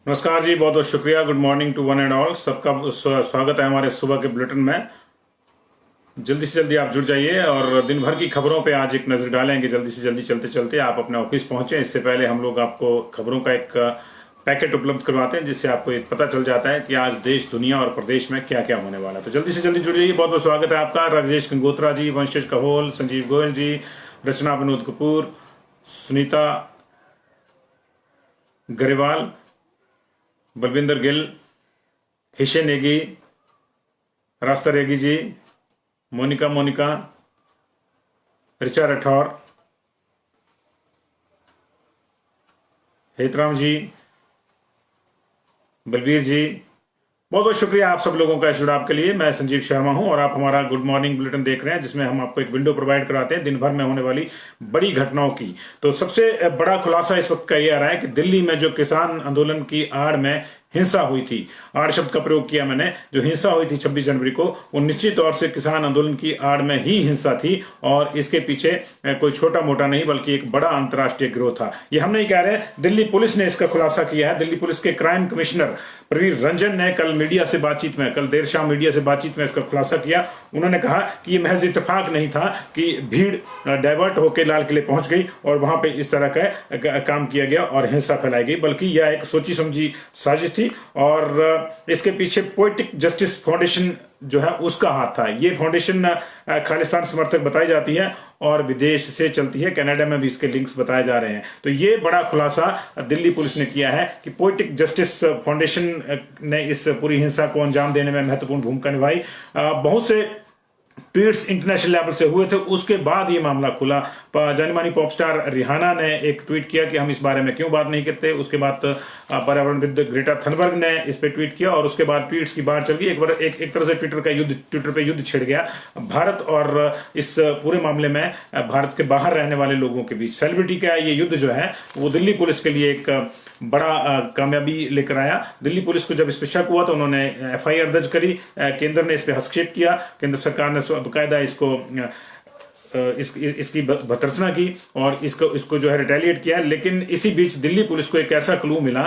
नमस्कार जी, बहुत बहुत शुक्रिया। Good morning to one and all. सबका स्वागत है हमारे सुबह के बुलेटिन में। जल्दी से जल्दी आप जुड़ जाइए और दिन भर की खबरों पे आज एक नजर डालेंगे। जल्दी से जल्दी चलते चलते आप अपने ऑफिस पहुंचे, इससे पहले हम लोग आपको खबरों का एक पैकेट उपलब्ध करवाते हैं, जिससे आपको एक पता चल जाता है कि आज देश, दुनिया और प्रदेश में क्या क्या होने वाला है। तो जल्दी से जल्दी जुड़ जाइए। बहुत बहुत स्वागत है आपका। राजेश गंगोत्रा जी, वंशेष कहोल, संजीव गोयल जी, रचना विनोद कपूर, सुनीता गरेवाल, बलविंदर गिल, हिशे नेगी, रास्ता रेगी जी, मोनिका, ऋचा राठौर, हेतराम जी, बलबीर जी, बहुत बहुत शुक्रिया आप सब लोगों का इस जुड़ाव के लिए। मैं संजीव शर्मा हूं और आप हमारा गुड मॉर्निंग बुलेटिन देख रहे हैं, जिसमें हम आपको एक विंडो प्रोवाइड कराते हैं दिन भर में होने वाली बड़ी घटनाओं की। तो सबसे बड़ा खुलासा इस वक्त का यह आ रहा है कि दिल्ली में जो किसान आंदोलन की आड़ में हिंसा हुई थी, आड़ शब्द का प्रयोग किया मैंने, जो हिंसा हुई थी 26 जनवरी को, वो निश्चित तौर से किसान आंदोलन की आड़ में ही हिंसा थी और इसके पीछे कोई छोटा मोटा नहीं बल्कि एक बड़ा अंतर्राष्ट्रीय गिरोह था। ये हम नहीं कह रहे, दिल्ली पुलिस ने इसका खुलासा किया है। दिल्ली पुलिस के क्राइम कमिश्नर प्रवीर रंजन ने कल मीडिया से बातचीत में, कल देर शाम मीडिया से बातचीत में इसका खुलासा किया। उन्होंने कहा कि यह महज इत्तेफाक नहीं था कि भीड़ डाइवर्ट होकर लाल किले पहुंच गई और वहां पे इस तरह का काम किया गया और हिंसा फैलाई गई, बल्कि यह एक सोची समझी साजिश थी और इसके पीछे पोएटिक जस्टिस फाउंडेशन जो है उसका हाथ था। ये फाउंडेशन खालिस्तान समर्थक बताई जाती है और विदेश से चलती है, कनाडा में भी इसके लिंक्स बताए जा रहे हैं। तो ये बड़ा खुलासा दिल्ली पुलिस ने किया है कि पोएटिक जस्टिस फाउंडेशन ने इस पूरी हिंसा को अंजाम देने में महत्वपूर्ण भूमिका निभाई। बहुत से ट्वीट्स इंटरनेशनल लेवल से हुए थे, उसके बाद ये मामला खुला। जानी मानी पॉप स्टार रिहाना ने एक ट्वीट किया कि हम इस बारे में क्यों बात नहीं करते। उसके बाद पर्यावरणविद ग्रेटा थनबर्ग ने इस पे ट्वीट किया और उसके बाद ट्वीट्स की बात चल गई। एक तरह से ट्विटर पे युद्ध छिड़ गया भारत और इस पूरे मामले में भारत के बाहर रहने वाले लोगों के बीच। सेलिब्रिटी का ये युद्ध जो है वो दिल्ली पुलिस के लिए एक बड़ा कामयाबी लेकर आया। दिल्ली पुलिस को जब इस पे शक हुआ तो उन्होंने एफआईआर दर्ज करी। केंद्र ने इस पे हस्तक्षेप किया। केंद्र सरकार ने बकायदा इसकी भर्त्सना की और इसको जो है रिटेलिएट किया। लेकिन इसी बीच दिल्ली पुलिस को एक ऐसा क्लू मिला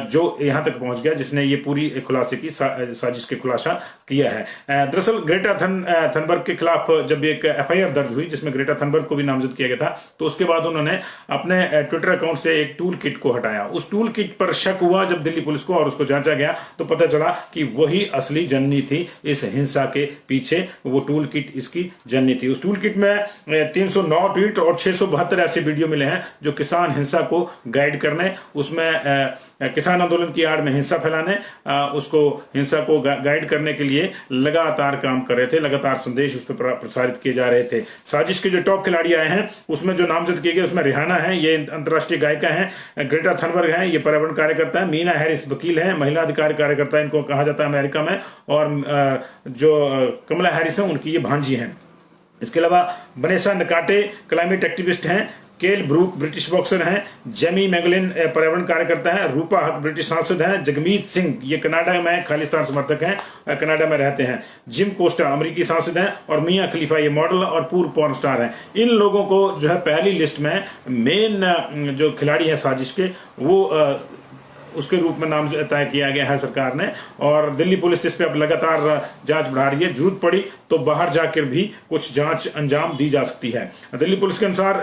जो यहां तक पहुंच गया, जिसने ये पूरी खुलासे की साजिश के खुलासा किया है। दरअसल ग्रेटा थनबर्ग के खिलाफ जब एक एफआईआर दर्ज हुई जिसमें ग्रेटा थनबर्ग को भी नामजद किया गया था, तो उसके बाद उन्होंने अपने ट्विटर अकाउंट से एक टूल किट को हटाया। उस टूल किट पर शक हुआ जब दिल्ली पुलिस को और उसको जांचा गया तो पता चला कि वही असली जननी थी इस हिंसा के पीछे। वो टूल किट इसकी जननी थी। उस टूल किट में 309 ट्वीट और 672 ऐसे वीडियो मिले हैं जो किसान हिंसा को गाइड करने, उसमें किसान आंदोलन की आड़ में हिंसा फैलाने, उसको हिंसा को गाइड करने के लिए लगातार काम कर रहे थे, लगातार संदेश उस पर प्रसारित किए जा रहे थे। साजिश के जो टॉप खिलाड़ी आए हैं उसमें जो नामजद किए गए उसमें रिहाना है, ये अंतर्राष्ट्रीय गायिका है, ग्रेटा थनबर्ग है, ये पर्यावरण कार्यकर्ता है, मीना हैरिस वकील है, महिला अधिकार कार्यकर्ता इनको कहा जाता है अमेरिका में, और जो कमला हैरिस है उनकी ये भांजी हैं। इसके अलावा वनेसा नकाटे क्लाइमेट एक्टिविस्ट हैं, केल ब्रूक ब्रिटिश बॉक्सर हैं, जेमी मैगलिन पर्यावरण कार्यकर्ता हैं, रूपा हक ब्रिटिश सांसद हैं, जगमीत सिंह ये कनाडा में खालिस्तान समर्थक हैं, कनाडा में रहते हैं, जिम कोस्टा अमेरिकी सांसद हैं और मियां खलीफा ये मॉडल और पूर्व पॉर्न स्टार हैं। इन लोगों को जो है पहली लिस्ट में मेन जो खिलाड़ी है साजिश के वो उसके रूप में नाम तय किया गया है सरकार ने और दिल्ली पुलिस इस पे अब लगातार जांच बढ़ा रही है। जरूरत पड़ी तो बाहर जाकर भी कुछ जांच अंजाम दी जा सकती है। दिल्ली पुलिस के अनुसार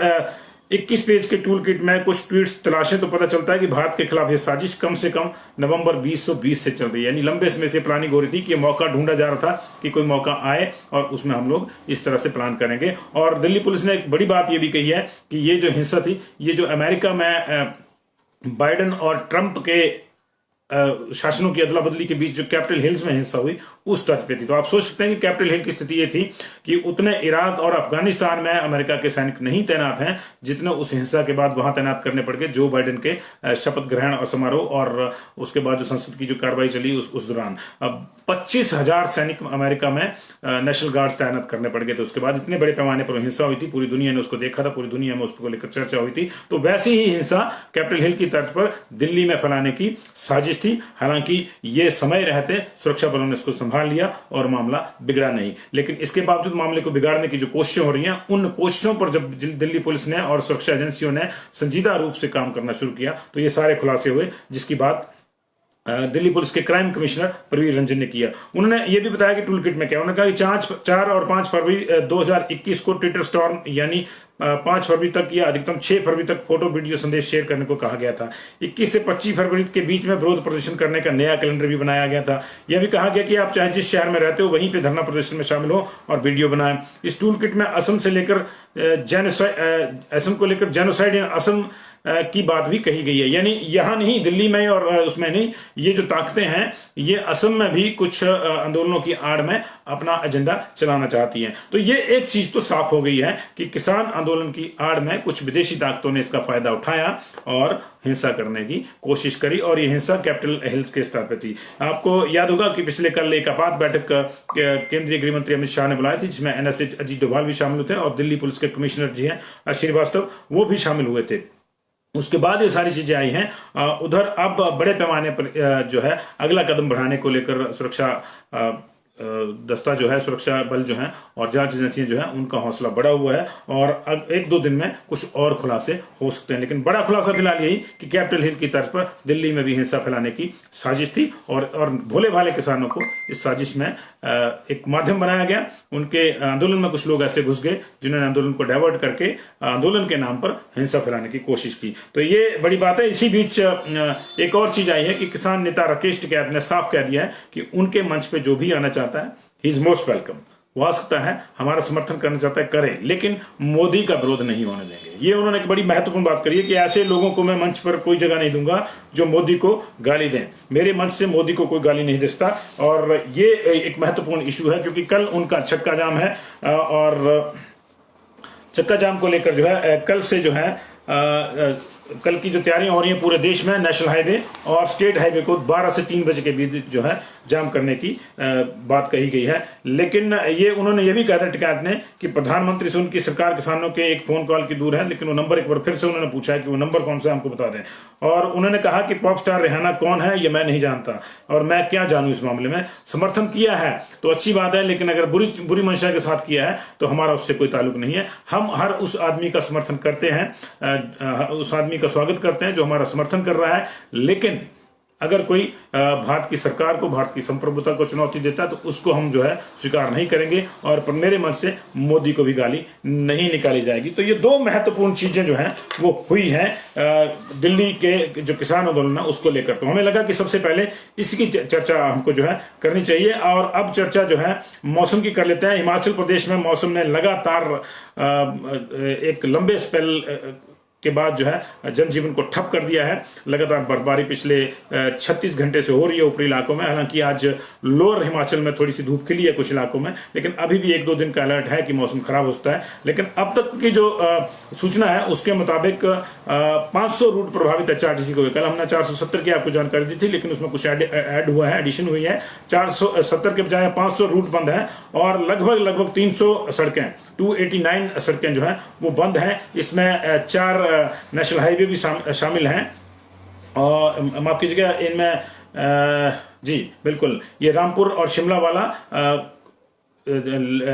21 पेज के टूल किट में कुछ ट्वीट्स तलाशें तो पता चलता है कि भारत के खिलाफ ये साजिश कम से कम नवंबर 2020 से चल रही है, यानी लंबे समय से प्लानिंग हो रही थी कि ये मौका ढूंढा जा रहा था कि कोई मौका आए और उसमें हम लोग इस तरह से प्लान करेंगे। और दिल्ली पुलिस ने एक बड़ी बात ये भी कही है कि ये जो हिंसा थी ये जो अमेरिका में बाइडेन और ट्रंप के शासनों की अदला बदली के बीच जो कैपिटल हिल्स में हिंसा हुई उस तर्ज पे थी। तो आप सोच सकते हैं कि कैपिटल हिल की स्थिति ये थी कि उतने इराक और अफगानिस्तान में अमेरिका के सैनिक नहीं तैनात हैं जितने उस हिंसा के बाद वहां तैनात करने पड़ गए जो बाइडेन के शपथ ग्रहण समारोह और उसके बाद जो संसद की जो कार्रवाई चली उस दौरान 25,000 सैनिक अमेरिका में नेशनल गार्ड्स तैनात करने पड़ गए थे। उसके बाद इतने बड़े पैमाने पर हिंसा हुई थी, पूरी दुनिया ने उसको देखा था, पूरी दुनिया में उसको लेकर चर्चा हुई थी। तो वैसी ही हिंसा कैपिटल हिल की तर्ज पर दिल्ली में फैलाने की साजिश थी। हालांकि ये समय रहते सुरक्षा बलों ने इसको संभाल लिया और मामला बिगड़ा नहीं, लेकिन इसके बावजूद मामले को बिगाड़ने की जो कोशिशें हो रही हैं उन कोशिशों पर जब दिल्ली पुलिस ने और सुरक्षा एजेंसियों ने संजीदा रूप से काम करना शुरू किया तो ये सारे खुलासे हुए, जिसकी बात दिल्ली पुलिस के क्राइम कमिश्नर प्रवीर रंजन ने किया। उन्होंने ये भी बताया कि टूल किट में क्या, उन्होंने कहा कि 4 और 5 फरवरी 2021 को ट्विटर स्टॉर्म यानी 5 फरवरी तक या अधिकतम 6 फरवरी तक फोटो वीडियो संदेश शेयर करने को कहा गया था। 21 से 25 फरवरी के बीच में विरोध प्रदर्शन करने का नया कैलेंडर भी बनाया गया था। यह भी कहा गया कि आप चाहे जिस शहर में रहते हो वहीं पे धरना प्रदर्शन में शामिल हो और वीडियो बनाएं। इस टूल किट में असम से लेकर असम को लेकर जेनोसाइड इन असम की बात भी कही गई है, यानी यहां नहीं दिल्ली में और उसमें नहीं, ये जो ताकतें हैं ये असम में भी कुछ आंदोलनों की आड़ में अपना एजेंडा चलाना चाहती हैं। तो ये एक चीज तो साफ हो गई है कि किसान आंदोलन की आड़ में कुछ विदेशी ताकतों ने इसका फायदा उठाया और हिंसा करने की कोशिश करी, और ये हिंसा कैपिटल हिल्स के स्तर पर थी। आपको याद होगा कि पिछले कल एक आपात बैठक केंद्रीय गृह मंत्री अमित शाह ने बुलाई थी, जिसमें एनएसए अजीत डोभाल भी शामिल हुए थे और दिल्ली पुलिस के कमिश्नर जी हैं श्रीवास्तव, वो भी शामिल हुए थे। उसके बाद ये सारी चीजें आई हैं। उधर अब बड़े पैमाने पर जो है अगला कदम बढ़ाने को लेकर सुरक्षा दस्ता जो है, सुरक्षा बल जो है और जांच एजेंसियां जो है, उनका हौसला बढ़ा हुआ है और अब 1-2 दिन में कुछ और खुलासे हो सकते हैं। लेकिन बड़ा खुलासा फिलहाल यही कि कैपिटल हिल की तर्ज पर दिल्ली में भी हिंसा फैलाने की साजिश थी और भोले भाले किसानों को इस साजिश में एक माध्यम बनाया गया। उनके आंदोलन में कुछ लोग ऐसे घुस गए जिन्होंने आंदोलन को डाइवर्ट करके आंदोलन के नाम पर हिंसा फैलाने की कोशिश की। तो ये बड़ी बात है। इसी बीच एक और चीज आई है कि किसान नेता राकेश टिकैत ने साफ कह दिया है कि उनके मंच पे जो भी आना चाहता है, ही इज मोस्ट वेलकम। वो आ सकता है, हमारा समर्थन करना चाहता है, करे, लेकिन मोदी का विरोध नहीं होने देंगे। ये उन्होंने एक बड़ी महत्वपूर्ण बात करी है कि ऐसे लोगों को मैं मंच पर कोई जगह नहीं दूंगा जो मोदी को गाली दें। मेरे मंच से मोदी को कोई गाली नहीं देता, और ये एक महत्वपूर्ण इशू है क्योंकि कल उनका चक्का जाम है और चक्का जाम को लेकर जो है कल से जो है कल की जो तैयारियां हो रही हैं पूरे देश में, नेशनल हाईवे और स्टेट हाईवे को 12 से 3 बजे के बीच जो है जाम करने की बात कही गई है। लेकिन ये उन्होंने ये भी कहा था टिकैत ने कि प्रधानमंत्री से उनकी सरकार किसानों के एक फोन कॉल की दूर है, लेकिन वो नंबर एक बार फिर से उन्होंने पूछा है कि वो नंबर कौन सा है, हमको बता दें। और उन्होंने कहा कि पॉप स्टार रिहाना कौन है ये मैं नहीं जानता और मैं क्या जानूं इस मामले में। समर्थन किया है तो अच्छी बात है, लेकिन अगर बुरी मंशा के साथ किया है तो हमारा उससे कोई ताल्लुक नहीं है। हम हर उस आदमी का समर्थन करते हैं, उस आदमी का स्वागत करते हैं जो हमारा समर्थन कर रहा है, लेकिन अगर कोई भारत की सरकार को, भारत की संप्रभुता को चुनौती देता है तो उसको हम जो है स्वीकार नहीं करेंगे और पर मेरे मन से मोदी को भी गाली नहीं निकाली जाएगी। तो ये 2 महत्वपूर्ण चीजें जो हैं वो हुई हैं दिल्ली के जो किसान आंदोलन है उसको लेकर। तो हमें लगा कि सबसे पहले इसकी चर्चा हमको जो है करनी चाहिए। और अब चर्चा जो है मौसम की कर लेते हैं। हिमाचल प्रदेश में मौसम ने लगातार एक लंबे स्पेल के बाद जो है जनजीवन को ठप कर दिया है। लगातार बर्फबारी पिछले 36 घंटे से हो रही है ऊपरी इलाकों में। हालांकि आज लोअर हिमाचल में थोड़ी सी धूप खिली है कुछ इलाकों में, लेकिन अभी भी 1-2 दिन का अलर्ट है कि मौसम खराब हो सकता है। लेकिन अब तक की जो सूचना है उसके मुताबिक 500 रूट प्रभावित है HRTC को। कल हमने 470 की आपको जानकारी दी थी, लेकिन उसमें कुछ ऐड हुआ है, एडिशन हुई है। 470 के बजाय 500 रूट बंद है और लगभग 300 सड़कें, 289 सड़कें जो है वो बंद हैं। इसमें 4 नेशनल हाईवे भी शामिल हैं और माफ कीजिएगा इनमें जी बिल्कुल ये रामपुर और शिमला वाला,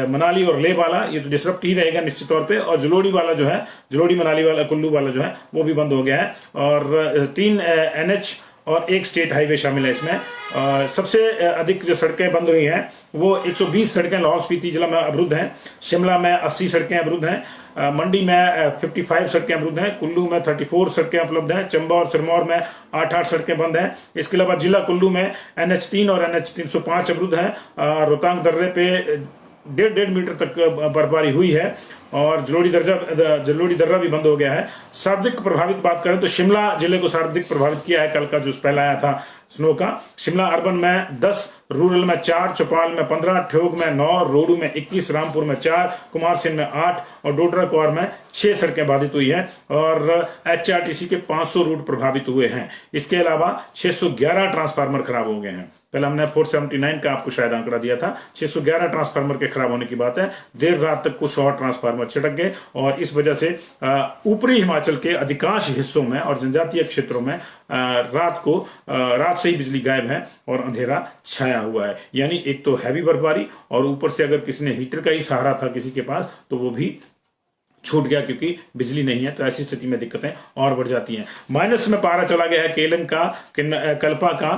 मनाली और लेह वाला ये तो डिसरप्ट ही रहेगा निश्चित तौर पे, और जलोड़ी वाला जो है, जलोड़ी मनाली वाला, कुल्लू वाला जो है वो भी बंद हो गया है। और 3 NH और 1 स्टेट हाईवे शामिल है इसमें। सबसे अधिक जो सड़कें बंद हुई हैं वो 120 सड़कें लाहौल स्पीति जिला में अवरुद्ध हैं। शिमला में 80 सड़कें अवरुद्ध हैं। मंडी में 55 सड़कें अवरुद्ध हैं। कुल्लू में 34 सड़कें उपलब्ध हैं। चंबा और सिरमौर में 8-8 सड़कें बंद हैं। इसके अलावा जिला कुल्लू में NH3 और NH305 अवरुद्ध हैं। रोहतांग दर्रे पे 1.5 मीटर तक बर्फबारी हुई है और जलोड़ी दर्रा भी बंद हो गया है। सर्वाधिक प्रभावित बात करें तो शिमला जिले को सर्वाधिक प्रभावित किया है कल का जो स्पेल आया था स्नो का। शिमला अर्बन में 10, रूरल में 4, चौपाल में 15, ठियोग में 9, रोडू में 21, रामपुर में 4, कुमारसेन में 8 और डोडरा कुआर में 6 सड़कें बाधित हुई हैं और HRTC के 500 रूट प्रभावित हुए हैं। इसके अलावा 611 ट्रांसफार्मर खराब हो गए हैं। पहले हमने 479 का आपको शायद आंकड़ा दिया था, 611 ट्रांसफार्मर के खराब होने की बात है। देर रात तक कुछ और ट्रांसफार्मर छिटक गए और इस वजह से ऊपरी हिमाचल के अधिकांश हिस्सों में और जनजातीय क्षेत्रों में रात से ही बिजली गायब है और अंधेरा छाया हुआ है। यानी एक तो हैवी बर्फबारी और ऊपर से अगर किसी ने हीटर का ही सहारा था किसी के पास तो वो भी छूट गया क्योंकि बिजली नहीं है। तो ऐसी स्थिति में दिक्कतें और बढ़ जाती हैं। माइनस में पारा चला गया है केलंग का, कल्पा का,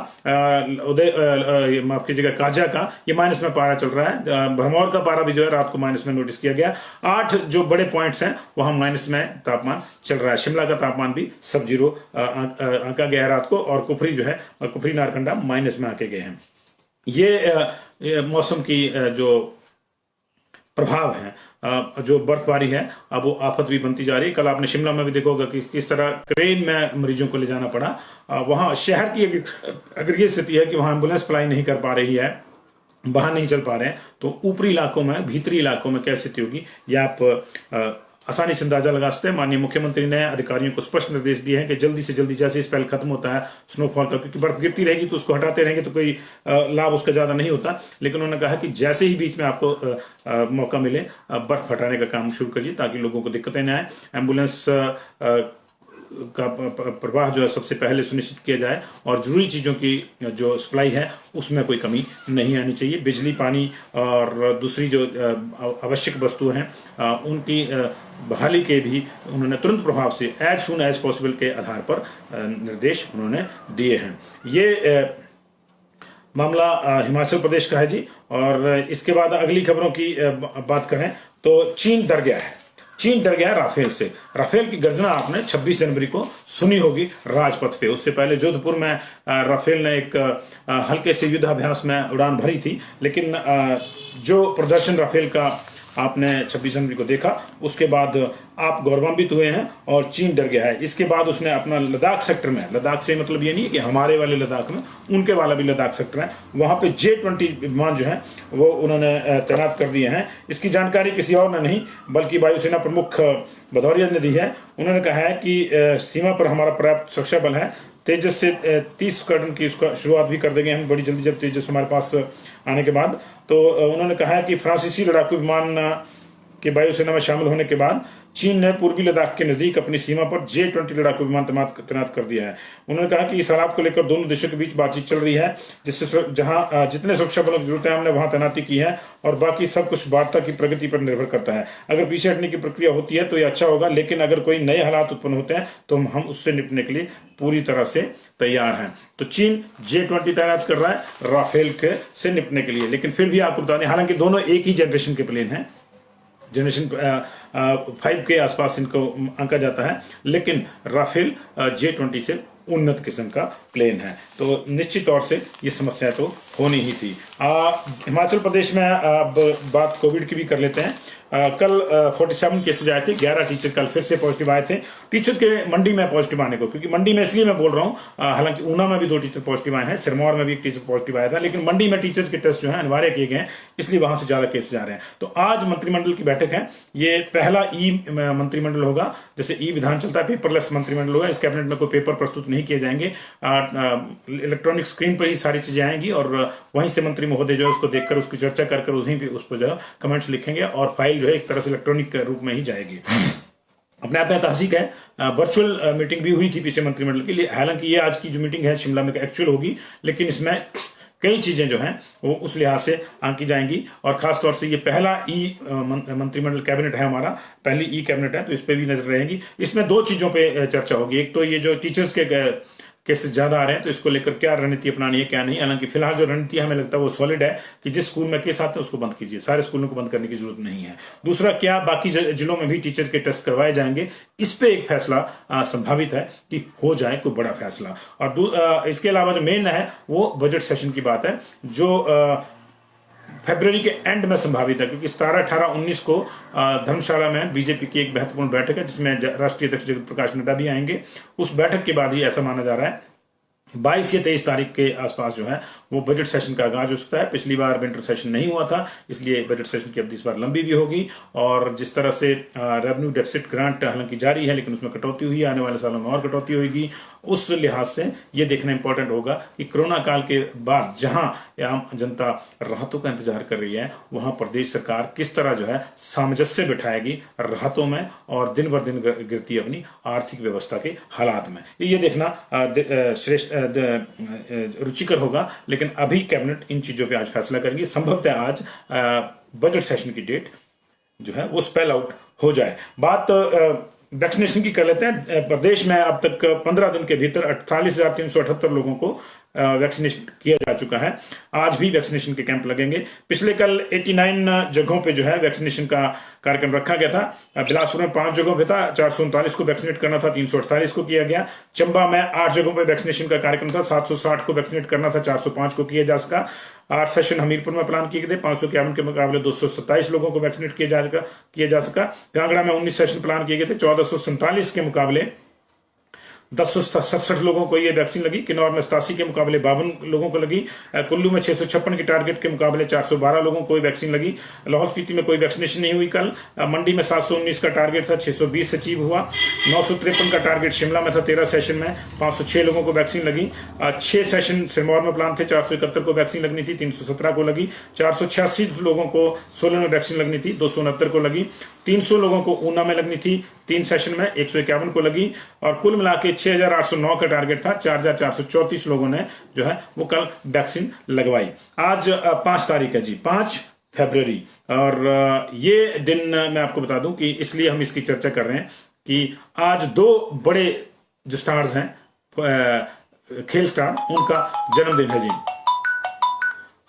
उदय माफ कीजिएगा काजा का, ये माइनस में पारा चल रहा है। भरमौर का पारा भी जो है रात को माइनस में नोटिस किया गया। 8 जो बड़े पॉइंट्स हैं वहां माइनस में तापमान चल रहा है। शिमला का तापमान भी सब जीरो आंका गया है रात को, और कुफरी जो है, कुफरी नारकंडा माइनस में आके गए हैं। ये मौसम की जो प्रभाव है, जो बर्फबारी है, अब वो आफत भी बनती जा रही है। कल आपने शिमला में भी देखा होगा कि किस तरह क्रेन में मरीजों को ले जाना पड़ा। वहां शहर की अगर ये स्थिति है कि वहां एम्बुलेंस अप्लाई नहीं कर पा रही है, बाहर नहीं चल पा रहे हैं, तो ऊपरी इलाकों में, भीतरी इलाकों में क्या स्थिति होगी ये आप आसानी से अंदाजा लगा सकते हैं। माननीय मुख्यमंत्री ने अधिकारियों को स्पष्ट निर्देश दिए हैं कि जल्दी से जल्दी, जैसे स्पेल खत्म होता है स्नोफॉल का, क्योंकि बर्फ गिरती रहेगी तो उसको हटाते रहेंगे तो कोई लाभ उसका ज्यादा नहीं होता, लेकिन उन्होंने कहा कि जैसे ही बीच में आपको मौका मिले बर्फ हटाने का काम शुरू करिए ताकि लोगों को दिक्कतें न आए। एम्बुलेंस का प्रवाह जो है सबसे पहले सुनिश्चित किया जाए, और जरूरी चीजों की जो सप्लाई है उसमें कोई कमी नहीं आनी चाहिए। बिजली, पानी और दूसरी जो आवश्यक वस्तुएं हैं उनकी बहाली के भी उन्होंने तुरंत प्रभाव से एज सून एज पॉसिबल के आधार पर निर्देश उन्होंने दिए हैं। ये मामला हिमाचल प्रदेश का है जी। और इसके बाद अगली खबरों की बात करें तो चीन डर गया है। चीन डर गया राफेल से। राफेल की गर्जना आपने 26 जनवरी को सुनी होगी राजपथ पे। उससे पहले जोधपुर में राफेल ने एक हल्के से युद्धाभ्यास में उड़ान भरी थी, लेकिन जो प्रदर्शन राफेल का आपने 26 जनवरी को देखा, उसके बाद आप गौरवान्वित हुए हैं और चीन डर गया है। इसके बाद उसने अपना लद्दाख सेक्टर में, लद्दाख से मतलब ये नहीं है कि हमारे वाले लद्दाख में, उनके वाला भी लद्दाख सेक्टर है, वहां पे J-20 विमान जो है वो उन्होंने तैनात कर दिए हैं। इसकी जानकारी किसी और ने नहीं बल्कि वायुसेना प्रमुख भदौरिया ने दी है। उन्होंने कहा है कि सीमा पर हमारा पर्याप्त सुरक्षा बल है। तेजस से 30 स्क्वाड्रन की शुरुआत भी कर देंगे हम बड़ी जल्दी, जब तेजस हमारे पास आने के बाद। तो उन्होंने कहा है कि फ्रांसीसी लड़ाकू विमान के वायुसेना में शामिल होने के बाद चीन ने पूर्वी लद्दाख के नजदीक अपनी सीमा पर J-20 लड़ाकू विमान तैनात कर दिया है। उन्होंने कहा कि इस हालात को लेकर दोनों देशों के बीच बातचीत चल रही है, जिससे जहां जितने सुरक्षा बलों की जरूरत है हमने वहां तैनाती की है, और बाकी सब कुछ वार्ता की प्रगति पर निर्भर करता है। अगर पीछे हटने की प्रक्रिया होती है तो ये अच्छा होगा, लेकिन अगर कोई नए हालात उत्पन्न होते हैं तो हम उससे निपटने के लिए पूरी तरह से तैयार हैं। तो चीन J-20 तैनात कर रहा है राफेल के से निपटने के लिए। लेकिन फिर भी आपको बता दें, हालांकि दोनों एक ही जनरेशन के प्लेन हैं, जनरेशन 5 के आसपास इनको आंका जाता है, लेकिन राफेल J-20 से उन्नत किस्म का प्लेन है। तो निश्चित तौर से ये समस्या तो होनी ही थी। हिमाचल प्रदेश में अब बात कोविड की भी कर लेते हैं। कल 47 केसेज आए थे, 11 टीचर कल फिर से पॉजिटिव आए थे। टीचर के मंडी में पॉजिटिव आने को, क्योंकि मंडी में इसलिए मैं बोल रहा हूँ, हालांकि ऊना में भी 2 टीचर पॉजिटिव आए हैं, सिरमौर में भी 1 टीचर पॉजिटिव आया था, लेकिन मंडी में टीचर्स के टेस्ट जो है अनिवार्य किए गए हैं, इसलिए वहां से ज्यादा केसेज आ रहे हैं। तो आज मंत्रिमंडल की बैठक है, ये पहला ई मंत्रिमंडल होगा। जैसे ई विधान चलता है, पेपरलेस मंत्रिमंडल होगा। इस कैबिनेट में कोई पेपर प्रस्तुत नहीं किए जाएंगे, इलेक्ट्रॉनिक स्क्रीन पर ही सारी चीजें आएंगी, और वहीं से मंत्री महोदय जो है उसको देखकर उसकी चर्चा कर वहीं पे उस पर जो है कमेंट्स लिखेंगे, और फाइल जो है एक तरह से इलेक्ट्रॉनिक रूप में ही जाएगी। अपने आप में ऐतिहासिक है। वर्चुअल मीटिंग भी हुई थी पीछे मंत्रिमंडल के लिए। हालांकि ये आज की जो मीटिंग है शिमला में एक्चुअल होगी, लेकिन इसमें कई चीजें जो हैं वो उस लिहाज से आंकी जाएंगी, और खासतौर से ये पहला ई मंत्रिमंडल कैबिनेट है हमारा, पहली ई कैबिनेट है, तो इस पे भी नजर रहेगी। इसमें 2 चीजों पे चर्चा होगी। एक तो ये जो टीचर्स के केसेस ज्यादा आ रहे हैं, तो इसको लेकर क्या रणनीति अपनानी है क्या नहीं। हालांकि फिलहाल जो रणनीति हमें लगता है वो सॉलिड है कि जिस स्कूल में केस आते हैं उसको बंद कीजिए, सारे स्कूलों को बंद करने की जरूरत नहीं है। दूसरा, क्या बाकी जिलों में भी टीचर्स के टेस्ट करवाए जाएंगे, इस पे एक फैसला संभावित है कि हो जाए कोई बड़ा फैसला। और इसके अलावा जो मेन है वो बजट सेशन की बात है, जो फरवरी के एंड में संभावित है, क्योंकि 17, 18, 19 को धर्मशाला में बीजेपी की एक महत्वपूर्ण बैठक है, जिसमें राष्ट्रीय अध्यक्ष जगत प्रकाश नड्डा भी आएंगे। उस बैठक के बाद ही ऐसा माना जा रहा है 22 या 23 तारीख के आसपास जो है वो बजट सेशन का आगाज हो सकता है। पिछली बार विंटर सेशन नहीं हुआ था, इसलिए बजट सेशन की अवधि इस बार लंबी भी होगी। और जिस तरह से रेवेन्यू डेफिसिट ग्रांट हालांकि जारी है, लेकिन उसमें कटौती हुई है, आने वाले सालों में और कटौती होगी। उस लिहाज से ये देखना इंपॉर्टेंट होगा कि कोरोना काल के बाद जहां आम जनता राहतों का इंतजार कर रही है, वहां प्रदेश सरकार किस तरह जो है सामंजस्य बिठाएगी राहतों में और दिन बर दिन गिरती अपनी आर्थिक व्यवस्था के हालात में। ये देखना श्रेष्ठ रुचिकर होगा। लेकिन अभी कैबिनेट इन चीजों पे आज फैसला करेंगे। संभवतः आज बजट सेशन की डेट जो है वो स्पेल आउट हो जाए। बात वैक्सीनेशन की कर लेते हैं। प्रदेश में अब तक 15 दिन के भीतर 48,378 लोगों को वैक्सीनेशन किया जा चुका है। आज भी वैक्सीनेशन के कैंप लगेंगे। पिछले कल 89 जगहों पे जो है वैक्सीनेशन का कार्यक्रम रखा गया था। बिलासपुर में 5 जगहों पे था, 439 को वैक्सीनेट करना था, 348 को किया गया। चंबा में 8 जगहों पे वैक्सीनेशन का कार्यक्रम था, 760 को वैक्सीनेट करना था, 405 को किया जा सका। 8 सेशन हमीरपुर में प्लान किए गए थे, 551 के मुकाबले 227 लोगों को वैक्सीनेट किया जा सका। कांगड़ा में 19 सेशन प्लान किए गए थे, 1447 के मुकाबले 1067 लोगों को ये वैक्सीन लगी। किन्नौर में 87 के मुकाबले 52 लोगों को लगी। कुल्लू में 656 के टारगेट के मुकाबले 412 लोगों को वैक्सीन लगी। लाहौल स्पीति में कोई वैक्सीनेशन नहीं हुई कल। मंडी में 719 का टारगेट था, 620 अचीव हुआ। 953 का टारगेट शिमला में था, 13 सेशन में 506 लोगों को वैक्सीन लगी। 6 सेशन सिरमौर में प्लान थे, 471 को वैक्सीन लगनी थी, 317 को लगी। 486 लोगों को सोलन में वैक्सीन लगनी थी, 269 को लगी। 300 लोगों को ऊना में लगनी थी, 3 सेशन में 151 को लगी। और कुल मिला के 6,809 का टारगेट था, 4,434 लोगों ने जो है वो कल वैक्सीन लगवाई। आज 5 तारीख है जी, 5 फरवरी। और ये दिन मैं आपको बता दूं कि इसलिए हम इसकी चर्चा कर रहे हैं कि आज 2 बड़े जो स्टार्स हैं, खेल स्टार, उनका जन्मदिन है जी।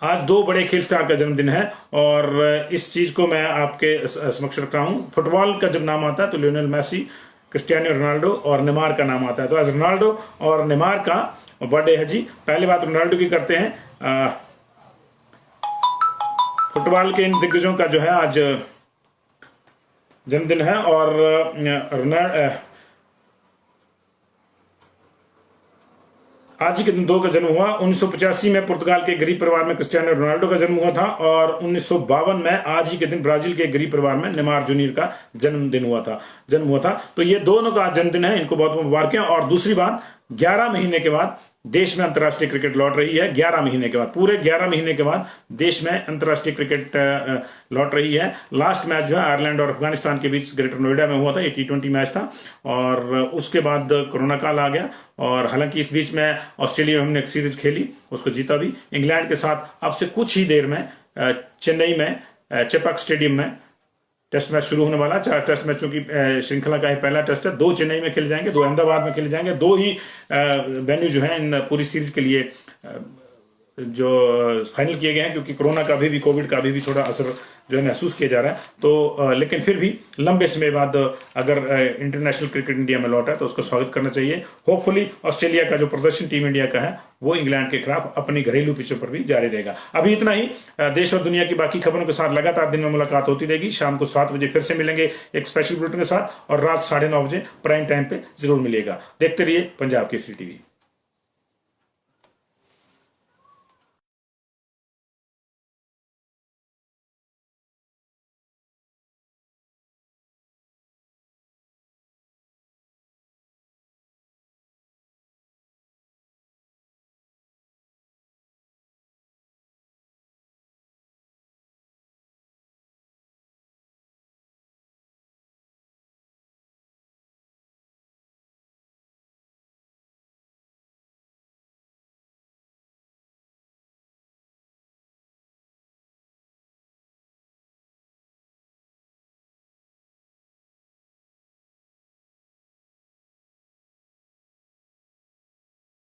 आज 2 बड़े खेल स्टार का जन्मदिन है और इस चीज को मैं आपके समक्ष रख रहा हूं। फुटबॉल का जब नाम आता है तो लियोनेल मेसी, क्रिस्टियानो रोनाल्डो और नेमार का नाम आता है। तो आज रोनाल्डो और नेमार का बर्थडे है जी। पहली बात रोनाल्डो की करते हैं। फुटबॉल के इन दिग्गजों का जो है आज जन्मदिन है और आज ही के दिन 2 का जन्म हुआ। 1985 में पुर्तगाल के गरीब परिवार में क्रिस्टियानो रोनाल्डो का जन्म हुआ था और 1952 में आज ही के दिन ब्राजील के गरीब परिवार में नेमार जूनियर का जन्म हुआ था। तो ये दोनों का जन्मदिन है, इनको बहुत बहुत मुबारकें। और दूसरी बात, 11 महीने के बाद देश में अंतर्राष्ट्रीय क्रिकेट लौट रही है। 11 महीने के बाद, पूरे 11 महीने के बाद देश में अंतर्राष्ट्रीय क्रिकेट लौट रही है। लास्ट मैच जो है आयरलैंड और अफगानिस्तान के बीच ग्रेटर नोएडा में हुआ था, ये T20 मैच था और उसके बाद कोरोना काल आ गया। और हालांकि इस बीच में ऑस्ट्रेलिया में हमने एक सीरीज खेली, उसको जीता भी। इंग्लैंड के साथ अब से कुछ ही देर में चेन्नई में चेपॉक स्टेडियम में टेस्ट मैच शुरू होने वाला। 4 टेस्ट मैचों की श्रृंखला का ही पहला टेस्ट है। 2 चेन्नई में खेले जाएंगे, 2 अहमदाबाद में खेले जाएंगे। 2 ही वेन्यू जो है इन पूरी सीरीज के लिए जो फाइनल किए गए हैं, क्योंकि कोरोना का भी कोविड का भी थोड़ा असर जो है महसूस किया जा रहा है। तो लेकिन फिर भी लंबे समय बाद अगर इंटरनेशनल क्रिकेट इंडिया में लौटा है तो उसका स्वागत करना चाहिए। होपफुली ऑस्ट्रेलिया का जो प्रदर्शन टीम इंडिया का है वो इंग्लैंड के खिलाफ अपनी घरेलू पिचों पर भी जारी रहेगा। अभी इतना ही। देश और दुनिया की बाकी खबरों के साथ लगातार दिन में मुलाकात होती रहेगी। शाम को 7 बजे फिर से मिलेंगे एक स्पेशल बुलेटिन के साथ और रात 9:30 बजे प्राइम टाइम पे जरूर मिलेगा। देखते रहिए पंजाब केसरी टीवी।